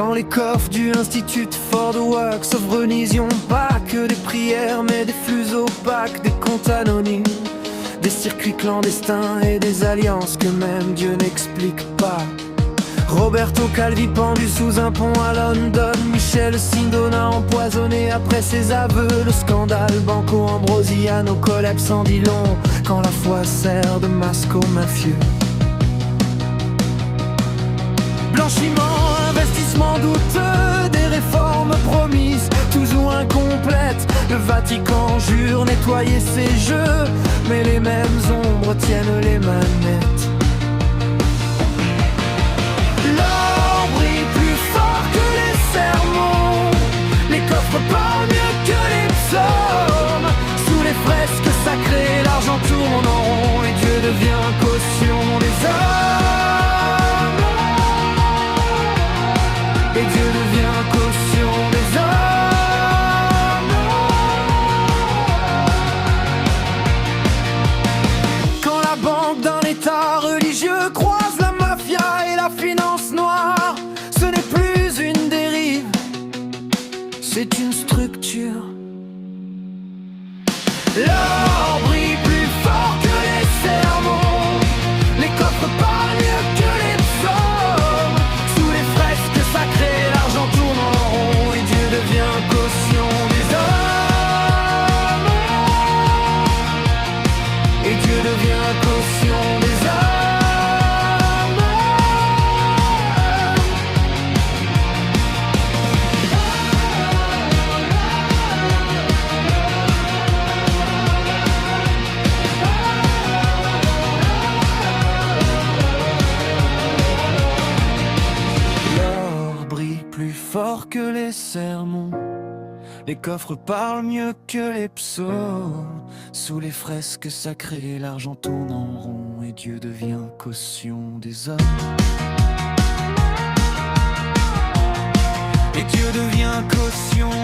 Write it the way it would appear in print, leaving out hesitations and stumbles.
Dans les coffres du Institut for the Works of Religion, pas que des prières mais des flux opaques, des comptes anonymes, des circuits clandestins et des alliances que même Dieu n'explique pas. Roberto Calvi pendu sous un pont à London, Michel Sindona empoisonné après ses aveux, le scandale Banco Ambrosiano collapse en dit long quand la foi sert de masque aux mafieux. Blanchiment, investissement douteux, des réformes promises, toujours incomplètes. Le Vatican jure nettoyer ses jeux, mais les mêmes ombres tiennent les manettes. L'or brille plus fort que les sermons, les coffres parlent mieux que les psaumes. Sous les fresques sacrées, l'argent tourne en rond et Dieu devient caution des hommes. Et Dieu devient caution des hommes. Quand la banque d'un état religieux croise la mafia et la finance noire, ce n'est plus une dérive, c'est une structure. L'or brille plus fort que les sermons, les coffres parlent mieux que les psaumes. Sous les fresques sacrées, l'argent tourne en rond et Dieu devient caution des hommes. Et Dieu devient caution des hommes. L'or brille plus fort que les sermons, les coffres parlent mieux que les psaumes. Sous les fresques sacrées, l'argent tourne en rond et Dieu devient caution des hommes. Et Dieu devient caution